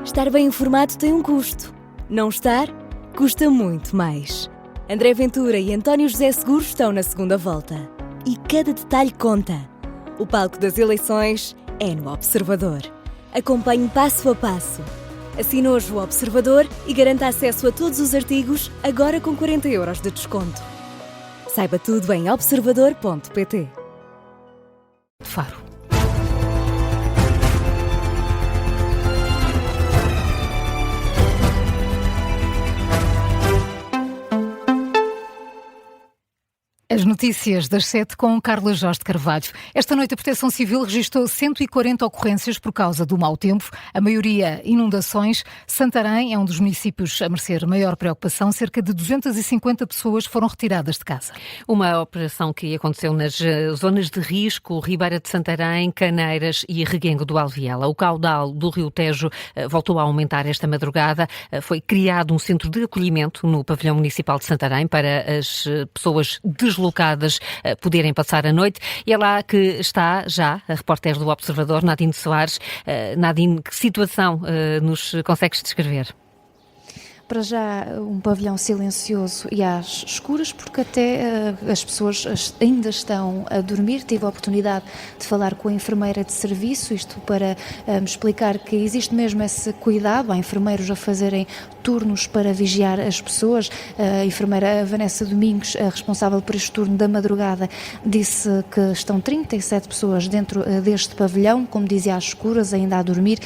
Estar bem informado tem um custo. Não estar, custa muito mais. André Ventura e António José Seguros estão na segunda volta. E cada detalhe conta. O palco das eleições é no Observador. Acompanhe passo a passo. Assine hoje o Observador e garanta acesso a todos os artigos, agora com 40 € de desconto. Saiba tudo em observador.pt. Faro. As notícias das 7 com Carla Jorge de Carvalho. Esta noite a Proteção Civil registrou 140 ocorrências por causa do mau tempo, a maioria inundações. Santarém é um dos municípios a merecer maior preocupação. Cerca de 250 pessoas foram retiradas de casa. Uma operação que aconteceu nas zonas de risco, Ribeira de Santarém, Caneiras e Reguengo do Alviela. O caudal do Rio Tejo voltou a aumentar esta madrugada. Foi criado um centro de acolhimento no pavilhão municipal de Santarém para as pessoas deslocadas poderem passar a noite. E é lá que está já a repórter do Observador, Nadine Soares. Nadine, que situação nos consegues descrever? Para já um pavilhão silencioso e às escuras, porque até as pessoas ainda estão a dormir. Tive a oportunidade de falar com a enfermeira de serviço, isto para me explicar que existe mesmo esse cuidado. Há enfermeiros a fazerem turnos para vigiar as pessoas. A enfermeira Vanessa Domingos, a responsável por este turno da madrugada, disse que estão 37 pessoas dentro deste pavilhão, como dizia, às escuras, ainda a dormir,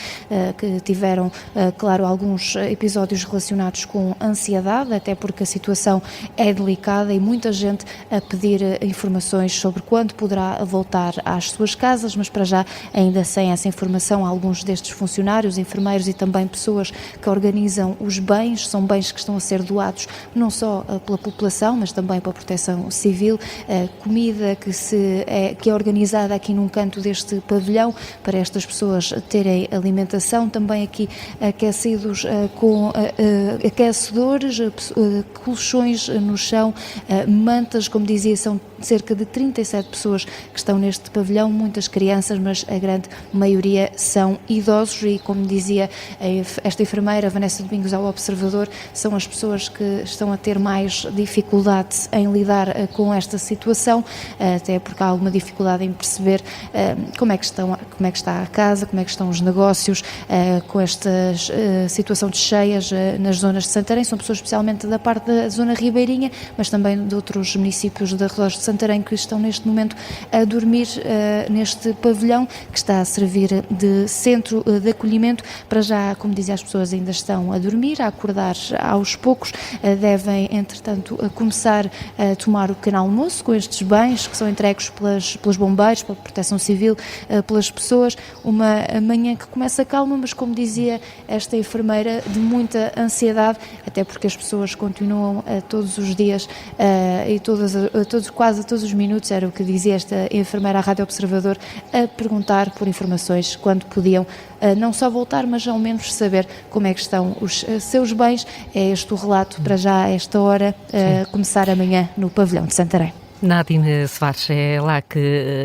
que tiveram, claro, alguns episódios relacionados com ansiedade, até porque a situação é delicada e muita gente a pedir informações sobre quando poderá voltar às suas casas, mas para já ainda sem essa informação. Alguns destes funcionários, enfermeiros e também pessoas que organizam os bens, são bens que estão a ser doados não só pela população, mas também pela Proteção Civil, comida que é organizada aqui num canto deste pavilhão para estas pessoas terem alimentação, também aqui aquecidos com aquecedores, colchões no chão, mantas, como dizia, são cerca de 37 pessoas que estão neste pavilhão, muitas crianças, mas a grande maioria são idosos e, como dizia esta enfermeira, Vanessa Domingos, ao Observador, são as pessoas que estão a ter mais dificuldade em lidar com esta situação, até porque há alguma dificuldade em perceber como é que está a casa, como é que estão os negócios, com esta situação de cheias nas zonas de Santarém. São pessoas especialmente da parte da zona ribeirinha, mas também de outros municípios de arredores de Santarém que estão neste momento a dormir neste pavilhão que está a servir de centro de acolhimento. Para já, como dizia, as pessoas ainda estão a dormir, a acordar aos poucos, devem entretanto começar a tomar o pequeno almoço com estes bens que são entregues pelos bombeiros, pela Proteção Civil, pelas pessoas. Uma manhã que começa calma, mas como dizia esta enfermeira, de muita ansiedade, até porque as pessoas continuam todos os dias e quase todos os minutos, era o que dizia esta enfermeira à Rádio Observador, a perguntar por informações quando podiam não só voltar, mas ao menos saber como é que estão os seus bens. É este o relato para já a esta hora, começar amanhã no pavilhão de Santarém. Nadine Soares, é lá que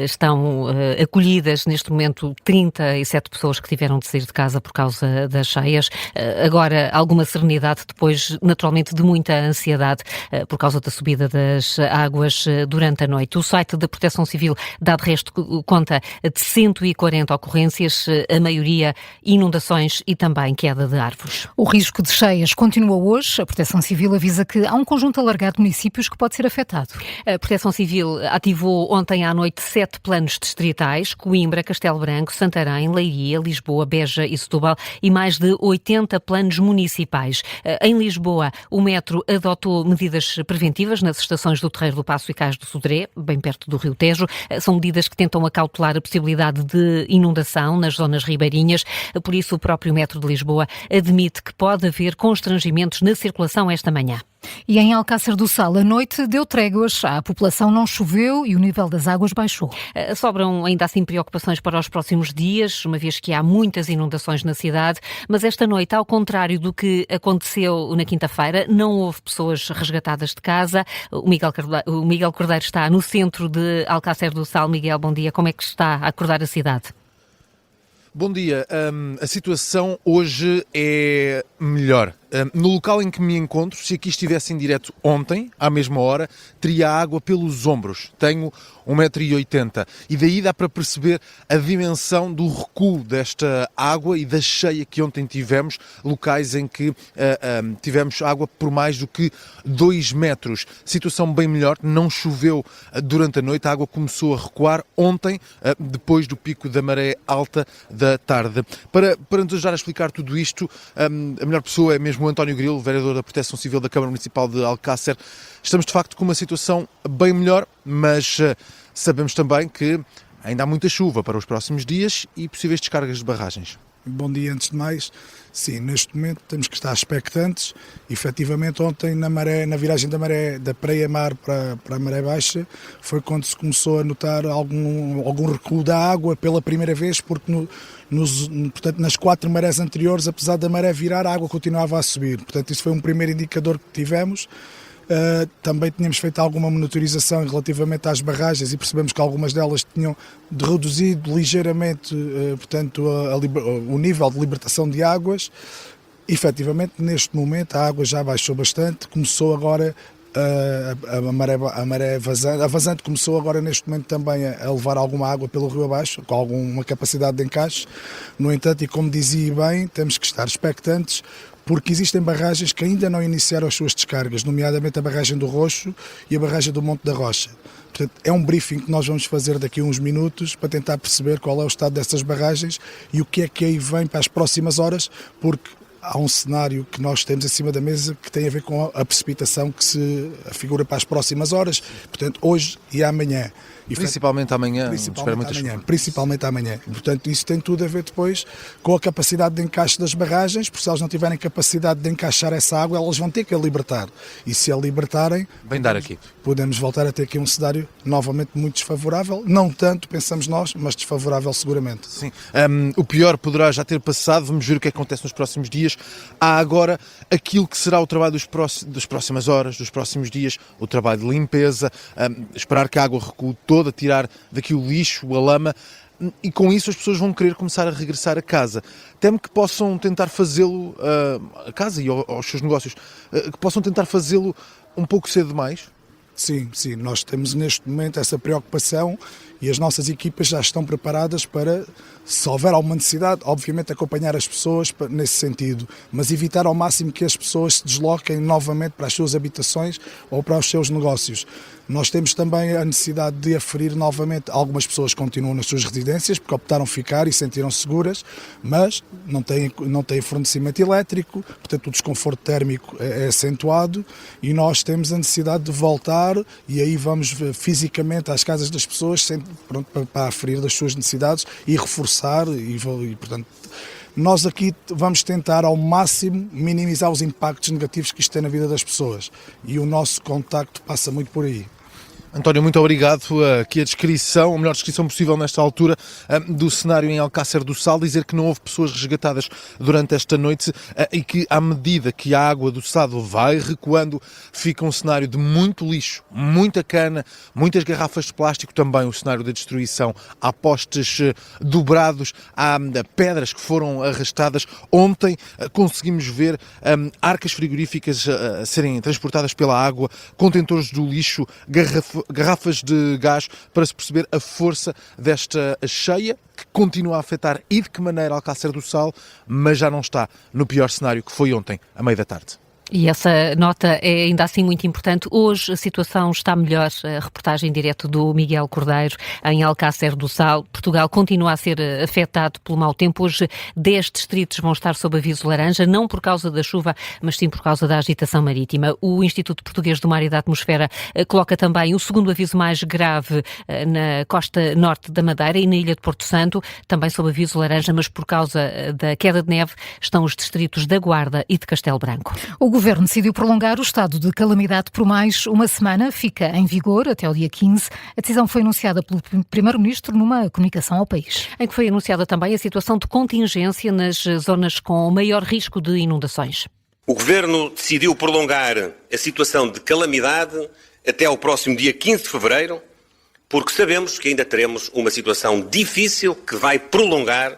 estão acolhidas neste momento 37 pessoas que tiveram de sair de casa por causa das cheias. Agora, alguma serenidade depois, naturalmente, de muita ansiedade por causa da subida das águas durante a noite. O site da Proteção Civil dá de resto conta de 140 ocorrências, a maioria inundações e também queda de árvores. O risco de cheias continua hoje. A Proteção Civil avisa que há um conjunto alargado de municípios que pode ser afetado. A Proteção Civil ativou ontem à noite 7 planos distritais: Coimbra, Castelo Branco, Santarém, Leiria, Lisboa, Beja e Setúbal, e mais de 80 planos municipais. Em Lisboa, o metro adotou medidas preventivas nas estações do Terreiro do Paço e Cais do Sodré, bem perto do Rio Tejo. São medidas que tentam acautelar a possibilidade de inundação nas zonas ribeirinhas. Por isso, o próprio metro de Lisboa admite que pode haver constrangimentos na circulação esta manhã. E em Alcácer do Sal, a noite deu tréguas. A população não choveu e o nível das águas baixou. Sobram ainda assim preocupações para os próximos dias, uma vez que há muitas inundações na cidade. Mas esta noite, ao contrário do que aconteceu na quinta-feira, não houve pessoas resgatadas de casa. O Miguel Cordeiro está no centro de Alcácer do Sal. Miguel, bom dia. Como é que está a acordar a cidade? Bom dia. A situação hoje é melhor. No local em que me encontro, se aqui estivesse em direto ontem, à mesma hora, teria água pelos ombros. Tenho 1,80 m e daí dá para perceber a dimensão do recuo desta água e da cheia que ontem tivemos, locais em que tivemos água por mais do que 2 metros. Situação bem melhor, não choveu durante a noite, a água começou a recuar ontem, depois do pico da maré alta da tarde. Para nos ajudar a explicar tudo isto, a melhor pessoa é mesmo o António Grilo, vereador da Proteção Civil da Câmara Municipal de Alcácer. Estamos de facto com uma situação bem melhor, mas sabemos também que ainda há muita chuva para os próximos dias e possíveis descargas de barragens. Bom dia, antes de mais. Sim, neste momento temos que estar expectantes. Efetivamente, ontem na viragem da maré da Praia-Mar para a maré baixa, foi quando se começou a notar algum recuo da água pela primeira vez, porque portanto, nas 4 marés anteriores, apesar da maré virar, a água continuava a subir. Portanto, isso foi um primeiro indicador que tivemos. Também tínhamos feito alguma monitorização relativamente às barragens e percebemos que algumas delas tinham reduzido ligeiramente portanto, o nível de libertação de águas. Efetivamente, neste momento, a água já baixou bastante, começou agora a maré vazante. A vazante começou agora neste momento também a levar alguma água pelo rio abaixo, com alguma capacidade de encaixe. No entanto, e como dizia bem, temos que estar expectantes, porque existem barragens que ainda não iniciaram as suas descargas, nomeadamente a barragem do Roxo e a barragem do Monte da Rocha. Portanto, é um briefing que nós vamos fazer daqui a uns minutos para tentar perceber qual é o estado dessas barragens e o que é que aí vem para as próximas horas, porque há um cenário que nós temos em cima da mesa que tem a ver com a precipitação que se afigura para as próximas horas, portanto, hoje e amanhã. Principalmente amanhã, principalmente amanhã. Portanto, isso tem tudo a ver depois com a capacidade de encaixe das barragens, porque se elas não tiverem capacidade de encaixar essa água, elas vão ter que a libertar. E se a libertarem, podemos voltar a ter aqui um cenário novamente muito desfavorável, não tanto, pensamos nós, mas desfavorável seguramente. Sim. O pior poderá já ter passado, vamos ver o que acontece nos próximos dias. Há agora aquilo que será o trabalho das próximas horas, dos próximos dias, o trabalho de limpeza, esperar que a água recue toda, tirar daqui o lixo, a lama, e com isso as pessoas vão querer começar a regressar a casa. Temo que possam tentar fazê-lo a casa e aos seus negócios, que possam tentar fazê-lo um pouco cedo demais. Sim, nós temos neste momento essa preocupação e as nossas equipas já estão preparadas para, se houver alguma necessidade, obviamente acompanhar as pessoas nesse sentido, mas evitar ao máximo que as pessoas se desloquem novamente para as suas habitações ou para os seus negócios. Nós temos também a necessidade de aferir novamente, algumas pessoas continuam nas suas residências porque optaram ficar e sentiram-se seguras, mas não têm fornecimento elétrico, portanto o desconforto térmico é acentuado e nós temos a necessidade de voltar e aí vamos fisicamente às casas das pessoas sempre pronto para aferir das suas necessidades e reforçar e portanto nós aqui vamos tentar ao máximo minimizar os impactos negativos que isto tem na vida das pessoas e o nosso contacto passa muito por aí. António, muito obrigado. Aqui a melhor descrição possível nesta altura do cenário em Alcácer do Sal, dizer que não houve pessoas resgatadas durante esta noite e que à medida que a água do Sado vai recuando, fica um cenário de muito lixo, muita cana, muitas garrafas de plástico, também o cenário da destruição. Há postes dobrados, há pedras que foram arrastadas. Ontem conseguimos ver arcas frigoríficas a serem transportadas pela água, contentores do lixo, garrafas de gás, para se perceber a força desta cheia que continua a afetar e de que maneira Alcácer do Sal, mas já não está no pior cenário que foi ontem, à meia da tarde. E essa nota é ainda assim muito importante. Hoje a situação está melhor. A reportagem direto do Miguel Cordeiro em Alcácer do Sal. Portugal continua a ser afetado pelo mau tempo. Hoje 10 distritos vão estar sob aviso laranja, não por causa da chuva, mas sim por causa da agitação marítima. O Instituto Português do Mar e da Atmosfera coloca também o segundo aviso mais grave na costa norte da Madeira e na ilha de Porto Santo, também sob aviso laranja, mas por causa da queda de neve estão os distritos da Guarda e de Castelo Branco. O Governo decidiu prolongar o estado de calamidade por mais uma semana. Fica em vigor até o dia 15. A decisão foi anunciada pelo Primeiro-Ministro numa comunicação ao país. Em que foi anunciada também a situação de contingência nas zonas com maior risco de inundações. O Governo decidiu prolongar a situação de calamidade até ao próximo dia 15 de fevereiro, porque sabemos que ainda teremos uma situação difícil que vai prolongar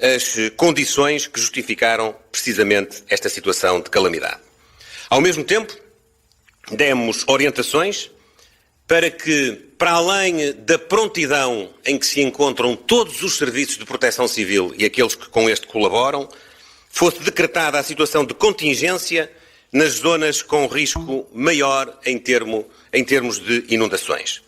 as condições que justificaram precisamente esta situação de calamidade. Ao mesmo tempo, demos orientações para que, para além da prontidão em que se encontram todos os serviços de proteção civil e aqueles que com este colaboram, fosse decretada a situação de contingência nas zonas com risco maior em termos de inundações.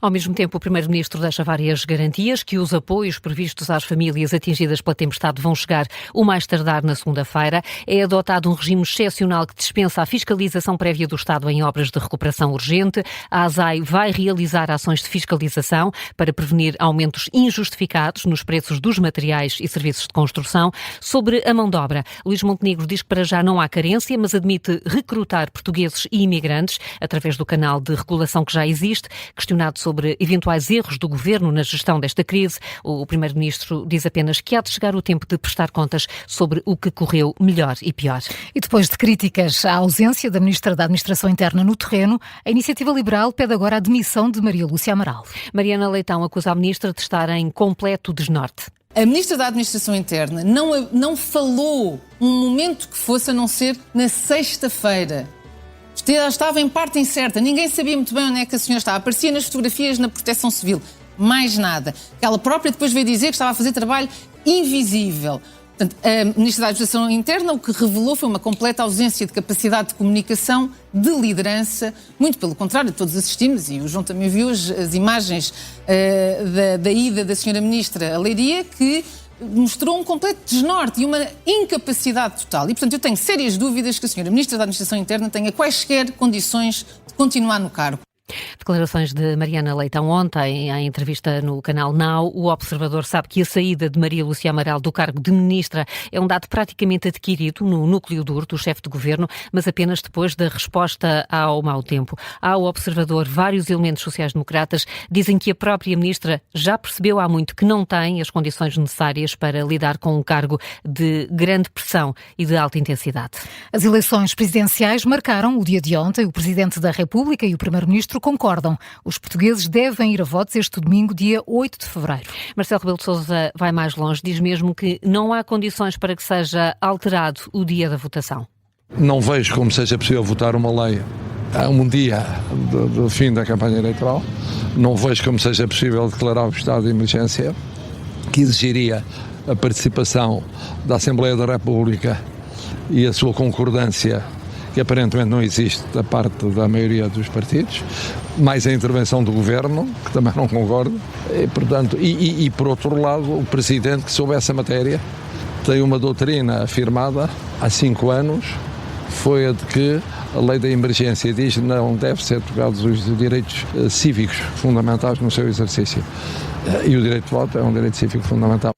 Ao mesmo tempo, o Primeiro-Ministro deixa várias garantias que os apoios previstos às famílias atingidas pela tempestade vão chegar o mais tardar na segunda-feira. É adotado um regime excepcional que dispensa a fiscalização prévia do Estado em obras de recuperação urgente. A ASAI vai realizar ações de fiscalização para prevenir aumentos injustificados nos preços dos materiais e serviços de construção. Sobre a mão de obra, Luís Montenegro diz que para já não há carência, mas admite recrutar portugueses e imigrantes através do canal de regulação que já existe. Questionado sobre eventuais erros do Governo na gestão desta crise, o Primeiro-Ministro diz apenas que há de chegar o tempo de prestar contas sobre o que correu melhor e pior. E depois de críticas à ausência da Ministra da Administração Interna no terreno, a Iniciativa Liberal pede agora a demissão de Maria Lúcia Amaral. Mariana Leitão acusa a Ministra de estar em completo desnorte. A Ministra da Administração Interna não falou um momento que fosse a não ser na sexta-feira. Estava em parte incerta, ninguém sabia muito bem onde é que a senhora estava. Aparecia nas fotografias na Proteção Civil, mais nada. Ela própria depois veio dizer que estava a fazer trabalho invisível. Portanto, a Ministra da Administração Interna o que revelou foi uma completa ausência de capacidade de comunicação, de liderança, muito pelo contrário, todos assistimos, e o João também viu as imagens da ida da senhora Ministra a Leiria, que mostrou um completo desnorte e uma incapacidade total. E, portanto, eu tenho sérias dúvidas que a senhora Ministra da Administração Interna tenha quaisquer condições de continuar no cargo. Declarações de Mariana Leitão ontem, em entrevista no canal Now. O Observador sabe que a saída de Maria Lúcia Amaral do cargo de Ministra é um dado praticamente adquirido no núcleo duro do chefe de governo, mas apenas depois da resposta ao mau tempo. Ao Observador, vários elementos sociais-democratas dizem que a própria Ministra já percebeu há muito que não tem as condições necessárias para lidar com um cargo de grande pressão e de alta intensidade. As eleições presidenciais marcaram o dia de ontem. O Presidente da República e o Primeiro-Ministro concordam. Os portugueses devem ir a votos este domingo, dia 8 de fevereiro. Marcelo Rebelo de Sousa vai mais longe. Diz mesmo que não há condições para que seja alterado o dia da votação. Não vejo como seja possível votar uma lei a um dia do fim da campanha eleitoral. Não vejo como seja possível declarar o estado de emergência, que exigiria a participação da Assembleia da República e a sua concordância, que aparentemente não existe da parte da maioria dos partidos, mais a intervenção do Governo, que também não concordo, e, portanto, por outro lado, o Presidente, que soube essa matéria, tem uma doutrina afirmada há 5 anos, foi a de que a lei da emergência diz que não deve ser tocados os direitos cívicos fundamentais no seu exercício. E o direito de voto é um direito cívico fundamental.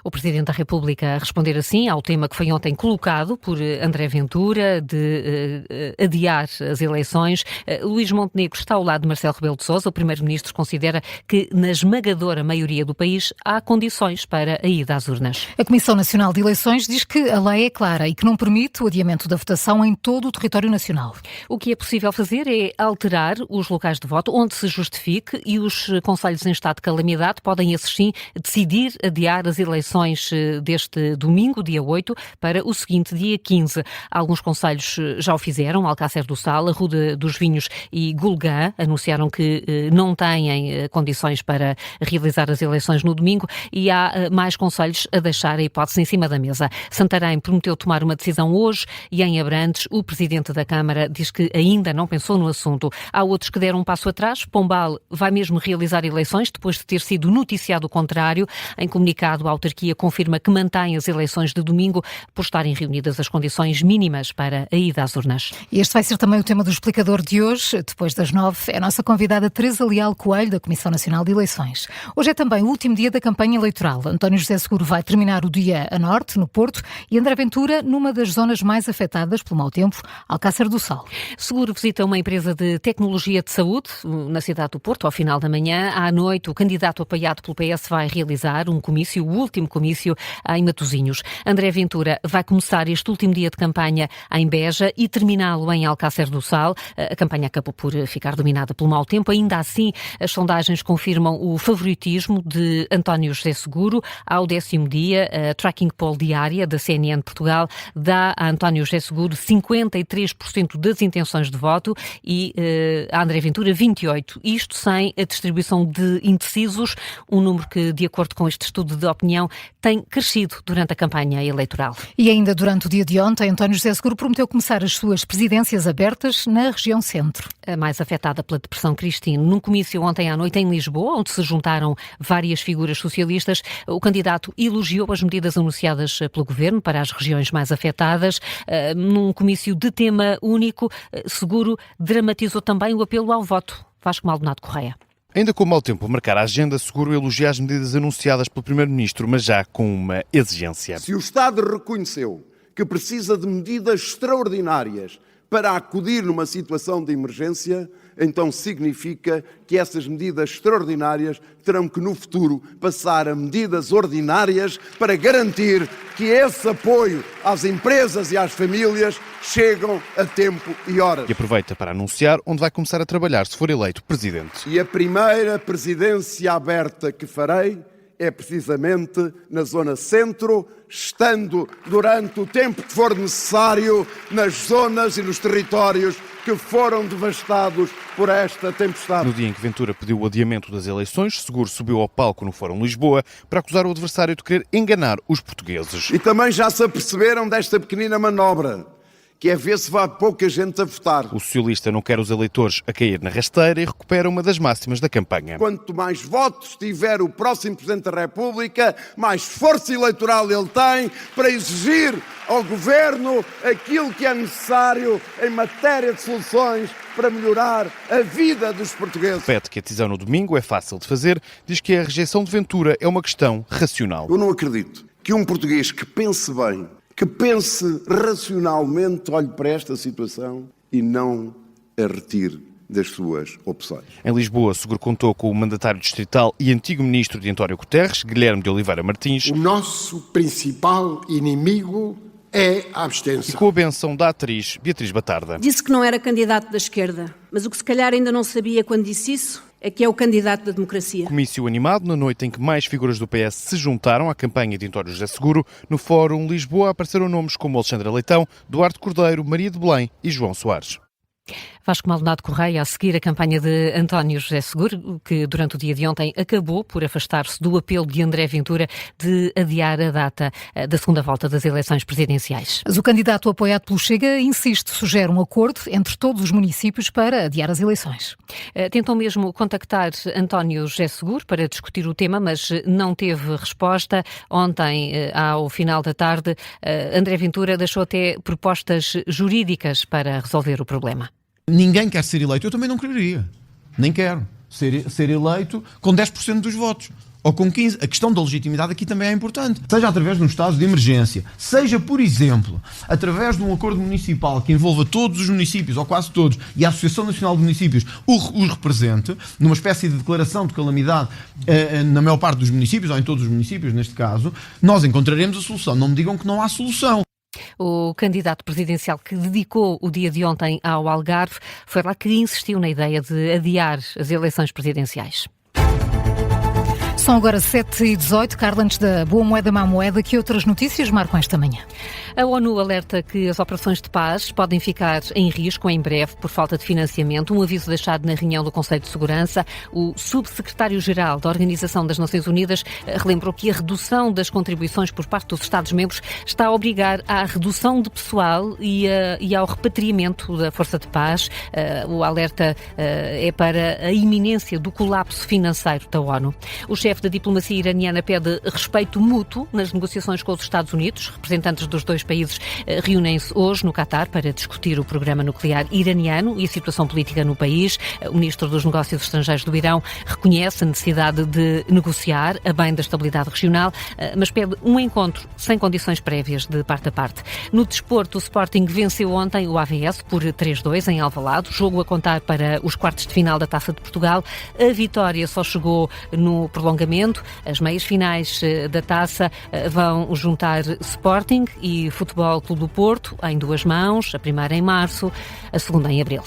O Presidente da República a responder assim ao tema que foi ontem colocado por André Ventura de adiar as eleições. Luís Montenegro está ao lado de Marcelo Rebelo de Sousa. O Primeiro-Ministro considera que na esmagadora maioria do país há condições para a ida às urnas. A Comissão Nacional de Eleições diz que a lei é clara e que não permite o adiamento da votação em todo o território nacional. O que é possível fazer é alterar os locais de voto onde se justifique, e os concelhos em estado de calamidade podem, esses sim, decidir adiar as eleições deste domingo, dia 8, para o seguinte, dia 15. Alguns concelhos já o fizeram. Alcácer do Sal, Arruda dos Vinhos e Gulgã anunciaram que não têm condições para realizar as eleições no domingo, e há mais concelhos a deixar a hipótese em cima da mesa. Santarém prometeu tomar uma decisão hoje, e em Abrantes o Presidente da Câmara diz que ainda não pensou no assunto. Há outros que deram um passo atrás. Pombal vai mesmo realizar eleições depois de ter sido noticiado o contrário. Em comunicado, a autarquia confirma que mantém as eleições de domingo por estarem reunidas as condições mínimas para a ida às urnas. E este vai ser também o tema do Explicador de hoje. Depois das 9, é a nossa convidada Teresa Leal Coelho, da Comissão Nacional de Eleições. Hoje é também o último dia da campanha eleitoral. António José Seguro vai terminar o dia a norte, no Porto, e André Ventura numa das zonas mais afetadas pelo mau tempo, Alcácer do Sal. Seguro visita uma empresa de tecnologia de saúde na cidade do Porto ao final da manhã. À noite, o candidato apoiado pelo PS vai realizar um comício, o último comício em Matosinhos. André Ventura vai começar este último dia de campanha em Beja e terminá-lo em Alcácer do Sal. A campanha acabou por ficar dominada pelo mau tempo. Ainda assim, as sondagens confirmam o favoritismo de António José Seguro. Ao 10º dia, a Tracking Poll diária da CNN Portugal dá a António José Seguro 53% das intenções de voto e a André Ventura 28%. Isto sem a distribuição de indecisos, um número que, de acordo com este estudo de opinião, tem crescido durante a campanha eleitoral. E ainda durante o dia de ontem, António José Seguro prometeu começar as suas presidências abertas na região centro. A mais afetada pela depressão Cristine. Num comício ontem à noite em Lisboa, onde se juntaram várias figuras socialistas, o candidato elogiou as medidas anunciadas pelo governo para as regiões mais afetadas. Num comício de tema único, Seguro dramatizou também o apelo ao voto. Vasco Maldonado Correia. Ainda com o mau tempo a marcar a agenda, Seguro elogia as medidas anunciadas pelo Primeiro-Ministro, mas já com uma exigência. Se o Estado reconheceu que precisa de medidas extraordinárias para acudir numa situação de emergência, então significa que essas medidas extraordinárias terão que, no futuro, passar a medidas ordinárias para garantir que esse apoio às empresas e às famílias chegam a tempo e horas. E aproveita para anunciar onde vai começar a trabalhar se for eleito Presidente. E a primeira presidência aberta que farei é precisamente na zona centro, estando durante o tempo que for necessário nas zonas e nos territórios que foram devastados por esta tempestade. No dia em que Ventura pediu o adiamento das eleições, Seguro subiu ao palco no Fórum Lisboa para acusar o adversário de querer enganar os portugueses. E também já se aperceberam desta pequenina manobra, que é ver se vai pouca gente a votar. O socialista não quer os eleitores a cair na rasteira e recupera uma das máximas da campanha. Quanto mais votos tiver o próximo Presidente da República, mais força eleitoral ele tem para exigir ao Governo aquilo que é necessário em matéria de soluções para melhorar a vida dos portugueses. Repete que a decisão no domingo é fácil de fazer, diz que a rejeição de Ventura é uma questão racional. Eu não acredito que um português que pense bem, que pense racionalmente, olhe para esta situação e não a retire das suas opções. Em Lisboa, Seguro contou com o mandatário distrital e antigo ministro de António Guterres, Guilherme de Oliveira Martins. O nosso principal inimigo é a abstenção. E com a benção da atriz Beatriz Batarda. Disse que não era candidato da esquerda, mas o que se calhar ainda não sabia quando disse isso é que é o candidato da democracia. Comício animado na noite em que mais figuras do PS se juntaram à campanha de António José Seguro. No Fórum Lisboa apareceram nomes como Alexandra Leitão, Duarte Cordeiro, Maria de Belém e João Soares. Vasco Maldonado Correia a seguir a campanha de António José Seguro, que durante o dia de ontem acabou por afastar-se do apelo de André Ventura de adiar a data da segunda volta das eleições presidenciais. Mas o candidato apoiado pelo Chega insiste, sugere um acordo entre todos os municípios para adiar as eleições. Tentam mesmo contactar António José Seguro para discutir o tema, mas não teve resposta. Ontem, ao final da tarde, André Ventura deixou até propostas jurídicas para resolver o problema. Ninguém quer ser eleito. Eu também não quereria. Nem quero ser eleito com 10% dos votos. Ou com 15%. A questão da legitimidade aqui também é importante. Seja através de um estado de emergência, seja, por exemplo, através de um acordo municipal que envolva todos os municípios, ou quase todos, e a Associação Nacional de Municípios os represente, numa espécie de declaração de calamidade na maior parte dos municípios, ou em todos os municípios, neste caso, nós encontraremos a solução. Não me digam que não há solução. O candidato presidencial que dedicou o dia de ontem ao Algarve foi lá que insistiu na ideia de adiar as eleições presidenciais. São agora 7h18. Carla, antes da boa moeda, má moeda, que outras notícias marcam esta manhã? A ONU alerta que as operações de paz podem ficar em risco em breve por falta de financiamento. Um aviso deixado na reunião do Conselho de Segurança. O subsecretário-geral da Organização das Nações Unidas relembrou que a redução das contribuições por parte dos Estados-membros está a obrigar à redução de pessoal e ao repatriamento da força de paz. O alerta é para a iminência do colapso financeiro da ONU. O chefe da diplomacia iraniana pede respeito mútuo nas negociações com os Estados Unidos. Representantes dos dois países reúnem-se hoje no Qatar para discutir o programa nuclear iraniano e a situação política no país. O ministro dos Negócios Estrangeiros do Irão reconhece a necessidade de negociar a bem da estabilidade regional, mas pede um encontro sem condições prévias de parte a parte. No desporto, o Sporting venceu ontem o AVS por 3-2 em Alvalade, jogo a contar para os quartos de final da Taça de Portugal. A vitória só chegou no prolongamento prolongamento. As meias finais da Taça vão juntar Sporting e Futebol Clube do Porto em 2 mãos, a primeira em março, a segunda em abril.